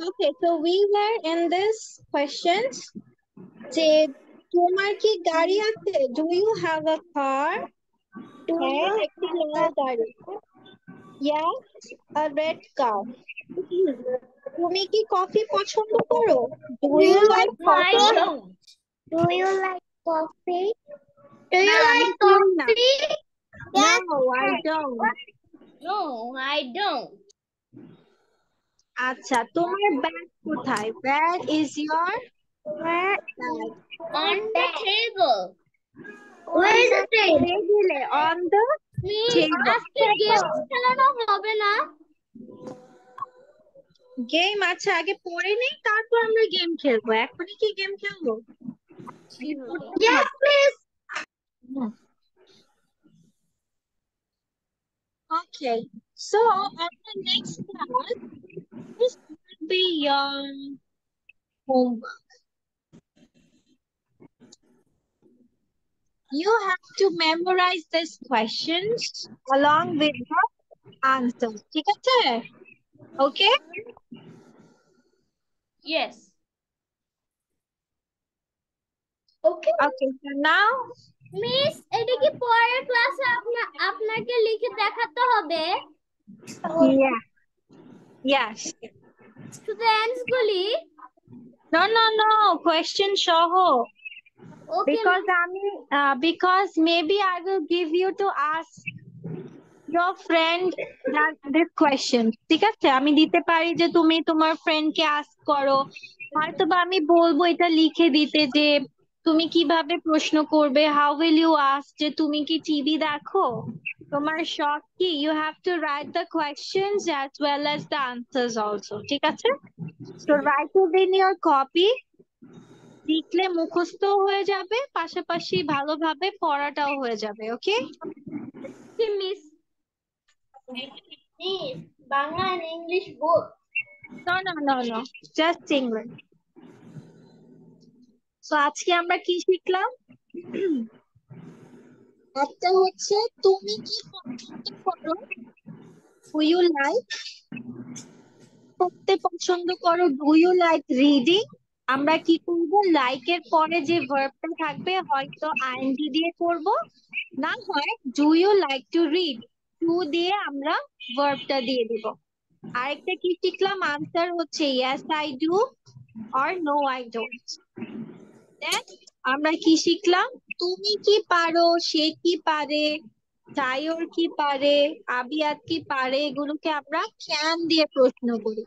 Okay, so we were in this questions. যে তোমার কি গাড়ি আছে? Do you have a car? হ্যাঁ, একটি লাল গাড়ি। Yes, a red car. তুমি কি কফি পছন্দ করো? Do you like No, I coffee? don't. Do you like coffee? Do না, you আমি like করি না। coffee? No, Yes. I don't. No, I don't. আচ্ছা, তোমার ব্যাগ কোথায়? Where is your Where? bag? On the table. Where is the table? টেবিলে, on the table. আজকে game খেলানো হবে না? গেম আচ্ছা আগে পড়ে নেই, তারপর আমরা গেম খেলবো। এখনই কি গেম খেলবো? Yes, please. Okay, so on the next class, this will be your homework. You have to memorize these questions along with the answers. ঠিক আছে? Okay? Yes. Okay. Okay, so now miss, এটা কি পরের ক্লাসে আপনাকে লিখে দেখাতে হবে? yeah, yes. শুধু অ্যান্সার গুলি? No, question সহ. ওকে Because maybe I will give you to ask your friend that this question. ঠিক আছে, আমি দিতে পারি যে তুমি তোমার ফ্রেন্ডকে আস্ক করো, হয়তো বা আমি বলবো এটা লিখে দিতে যে তুমি কিভাবে প্রশ্ন করবে, হাউ উইল ইউ আস্ক, যে তুমি কি টিভি দেখো, তোমার শখ কি, you have to write the questions as well as the answers also. ঠিক আছে, so write it in your copy. লিখলে মুখস্থ হয়ে যাবে, পাশাপাশি ভালোভাবে পড়াটাও হয়ে যাবে। Okay miss. Miss, Bangla and English both. No, just English. So আজকে আমরা কি শিখলাম? একটা হচ্ছে তুমি কি পছন্দ করো, ডু ইউ লাইক পড়তে পছন্দ করো, ডু ইউ লাইক রিডিং। আমরা কি করব, লাইকের পরে যে ভার্বটা থাকবে হয়তো আইএনজি দিয়ে করব, না হয় do you like to read, to দিয়ে আমরা ভার্বটা দিয়ে দিব। আরেকটা কি শিখলাম, আনসার হচ্ছে yes I do or no I don't. Then আমরা কি শিখলাম, তুমি কি পারো, সে কি পারে, সায়র কি পারে, আবিয়াত কি পারে, এগুলোকে আমরা ক্যান দিয়ে প্রশ্ন করি।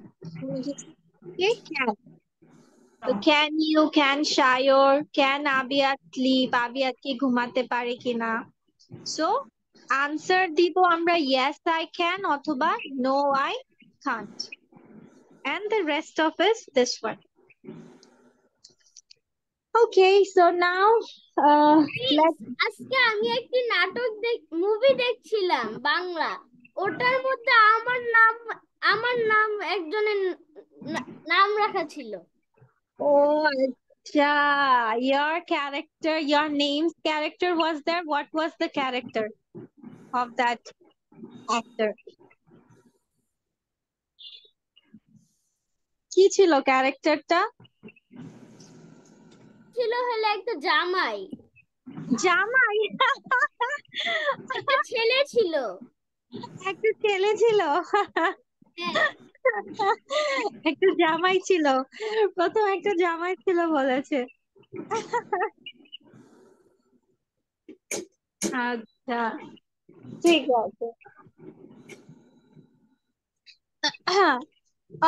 ক্যান, তো ক্যান ইউ, ক্যান সায়র, ক্যান আবিয়াত স্লিপ, আবিয়াত কি ঘুমাতে পারে কিনা। সো আনসার দিব আমরা ইয়েস আই ক্যান অথবা no I can't, and the rest of is this one. Okay, so now let's আজকে আমি একটি মুভি দেখছিলাম বাংলা, ওটার মধ্যে আমার নাম একজনের নাম রাখা ছিল। Oh, your character, your name's character was there. What was the character of that actor? কি ছিল ক্যারেক্টারটা? ছিল হলো একটা জামাই, জামাই? একটা ছেলে ছিল। একটা ছেলে ছিল? হ্যাঁ, একটা জামাই ছিল, প্রথম একটা জামাই ছিল বলেছে। আচ্ছা, ঠিক আছে।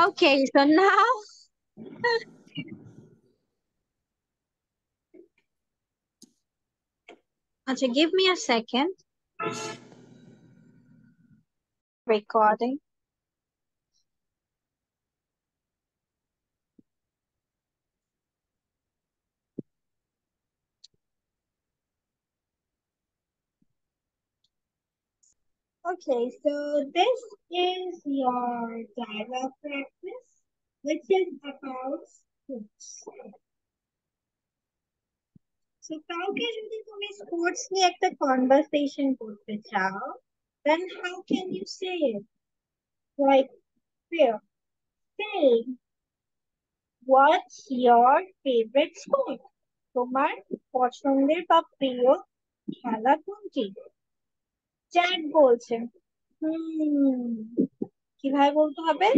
Okay, so now acha, give me a second. Recording. Okay, so this is your dialogue practice, which is about books. So কাউকে যদি তুমি স্পোর্টস নিয়ে একটা কনভারসেশন করতে চাও, then how can you say it? Like, say, what's your favorite sport? তোমার পছন্দের বা প্রিয় খেলা কোনটি? চ্যাট বলছে কিভাবে বলতে হবে?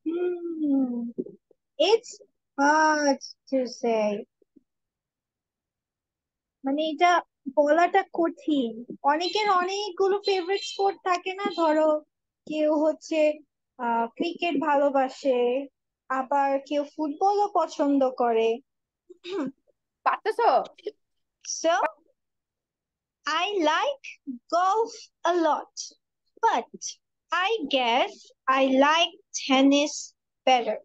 হুম ইটস হার্ড টু সে, মানে এটা বলাটা কঠিন। অনেকের অনেকগুলো ফেভারিট স্পোর্ট থাকে না, ধরো কেউ হচ্ছে ক্রিকেট ভালোবাসে, আবার কেউ ফুটবলও পছন্দ করে। পারতেছো? So I like golf a lot, but I guess I like tennis better.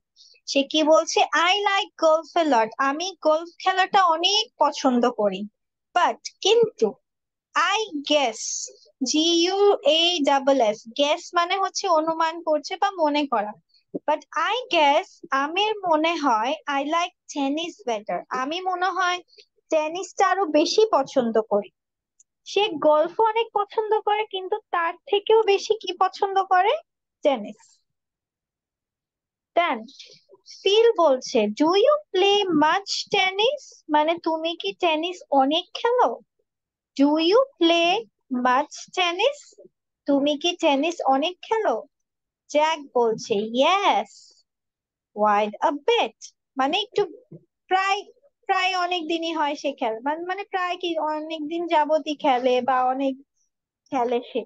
সে কি বলছে? I like golf a lot. আমি গলফ খেলাটা অনেক পছন্দ করি, বাট কিন্তু I guess, guess মানে হচ্ছে অনুমান করছে বা মনে করা, বাট I guess আমির মনে হয় I like tennis better. আমি মনে হয় টেনিসটা আরো বেশি পছন্দ করি। সে গল্ফ অনেক পছন্দ করে, কিন্তু তার থেকেও বেশি কি পছন্দ করে? টেনিস। দেন ফিল বলছে do you play much tennis, মানে তুমি কি টেনিস অনেক খেলো? Do you play much tennis, তুমি কি টেনিস অনেক খেলো? জ্যাক বলছে ইয়েস ওয়াইড আ বেট, মানে একটু প্রায় প্রায় অনেক দিনই হয় সে খেলে, মানে প্রায় কি অনেক দিন যাবতই খেলে বা অনেক খেলে, সে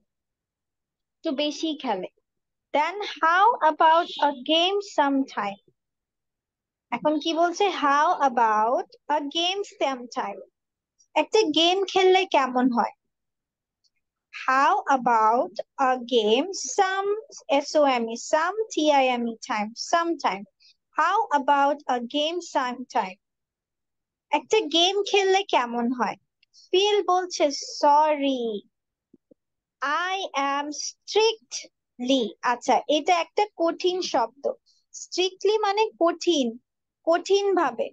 একটু বেশি খেলে। Then how about a game sometime, এখন কি বলছে? How about a game sometime, একটা গেম খেললে কেমন হয়? How about a game sometime? How about a game sometime? একটা গেম খেললে কেমন হয়? ফিল বলছে সরি I am strictly, আচ্ছা এটা একটা কঠিন শব্দ। স্ট্রিক্টলি মানে কঠিন, কঠিন ভাবে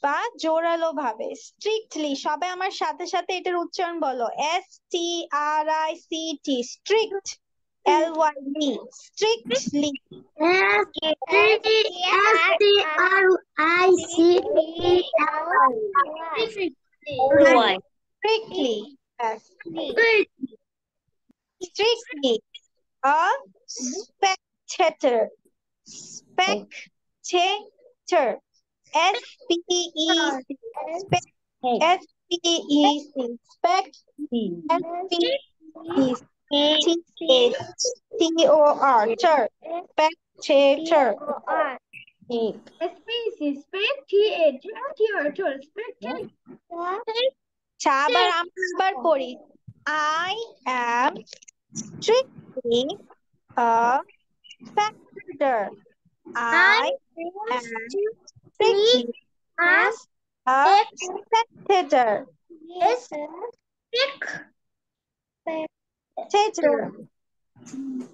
বা জোরালো ভাবে। স্ট্রিক্টলি, সবাই আমার সাথে সাথে এটার উচ্চারণ বলো, STRICT, strict, LYD, strictly. Strictly, strictly a spectator, spectator, SPEC, SPEC, SPECTOR, spectator. আবার আমরা আবার পড়ি, I am strictly a spectator. I am strictly a spectator.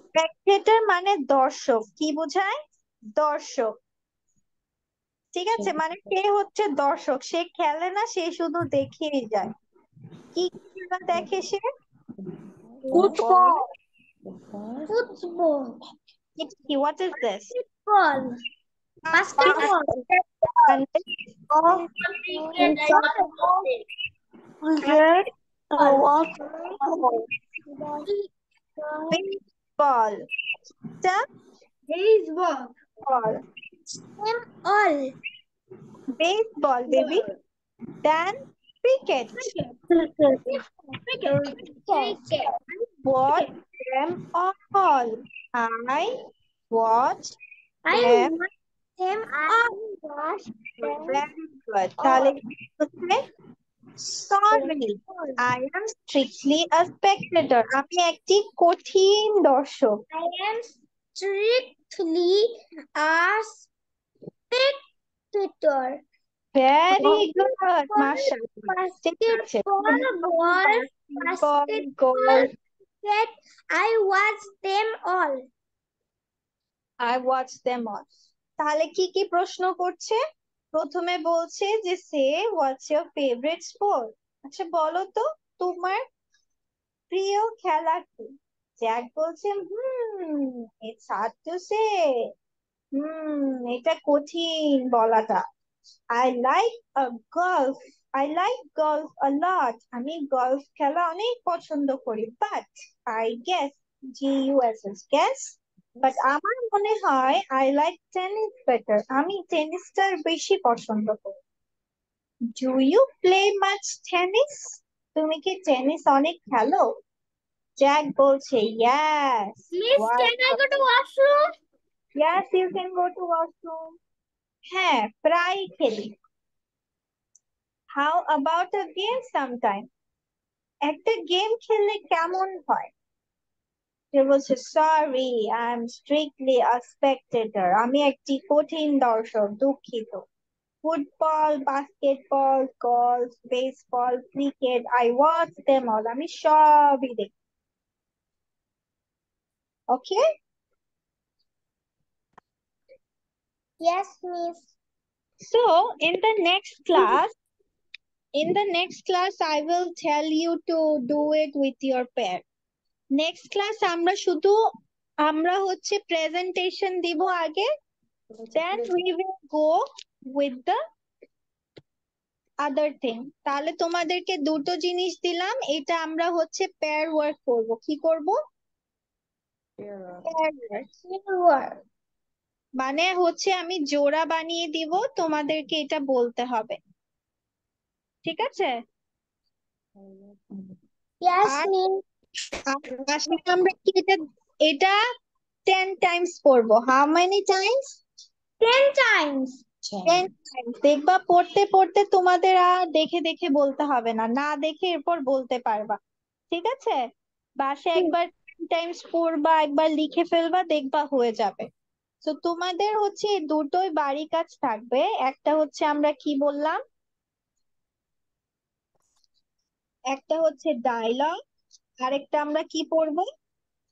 Spectator মানে দর্শক, কি বোঝায়? দর্শক। ঠিক আছে, মানে সে হচ্ছে দর্শক, সে খেলে না, সে শুধু দেখেই যায়। কি খেলা দেখে সে? Football. What is this? Basketball. Baseball. Baseball. All. Baseball, baby. Then cricket. Watch them all. I watch them. Them all. Very good. তাহলে sorry, I am strictly a spectator. আমি একটি কঠিন দর্শক। I am strictly a spectator. Very good, মাশাআল্লাহ। ঠিক আছে। Basketball, cricket, I watch them all. I watch them all. তাহলে কি কি প্রশ্ন করছে? প্রথমে বলছে যে সে হোয়াটস ইয়োর ফেভারিট স্পোর্ট। আচ্ছা বলো তো তোমার প্রিয় খেলা কি? জ্যাক বলছে ইটস হার্ড টু সে। এটা কঠিন বলাটা। I like golf. I like golf a lot. আমি গল্ফ খেলা অনেক পছন্দ করি। But I guess, GUSS guess, but আমার মনে হয় আই লাইক টেনিস বেটার। আমি টেনিসটার বেশি পছন্দ করি। Do you play much tennis? তুমি কি টেনিস অনেক খেলো? জ্যাক বলছে yes. Miss can I go to washroom? Yes, you can go to washroom. হ্যাঁ, প্রায় খেলি। How about a game sometime? একটা গেম খেললে কেমন হয়? সে বলছে sorry, I am strictly a spectator. আমি একটি কঠিন দর্শক, দুঃখিত। Football, basketball, golf, baseball, cricket, I watch them all. আমি সবই দেখি। ওকে। Yes, miss. So in the next class, I will tell you to do it with your pair. Next class আমরা হচ্ছে প্রেজেন্টেশন দিব আগে, then we will go with the other thing. তাহলে তোমাদেরকে দুটো জিনিস দিলাম, এটা আমরা হচ্ছে পেয়ার ওয়ার্ক করব। কি করব? Pair work. মানে হচ্ছে আমি জোড়া বানিয়ে দিব, তোমাদেরকে এটা বলতে হবে। ঠিক আছে? Yes, আর miss. আসলে আমরা কি এটা 10 টাইমস পড়বো। How many Times? 10 times. 10 Times. দেখবা পড়তে পড়তে তোমাদের আর দেখে দেখে বলতে হবে না, না দেখে এরপর বলতে পারবা। ঠিক আছে? বাসে একবার 10 টাইমস পড়বা, একবার লিখে ফেলবা, দেখবা হয়ে যাবে। তো তোমাদের হচ্ছে এই দুটোই বাড়ি কাজ থাকবে। একটা হচ্ছে আমরা কি বললাম, একটা হচ্ছে ডায়লগ, আরেকটা আমরা কি পড়বো,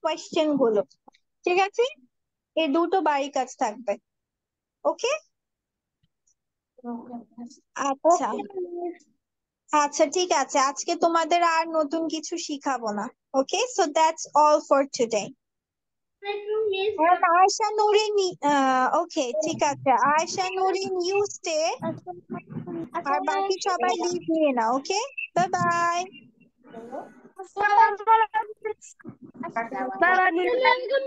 কোয়েশ্চেন গুলো। ঠিক আছে? এই দুটো বাড়ি কাজ থাকবে। ওকে। আচ্ছা Okay, miss. আচ্ছা, ঠিক আছে, আজকে তোমাদের আর নতুন কিছু শিখাবো না। Okay, so that's all for today. Miss. Ayesha Nurin, okay ঠিক আছে, আয়শা নুরিন ইউ স্টে, আর বাকি সবাই লিভ নিয়ে নাও। Okay, bye bye. Assalamualaikum,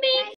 miss.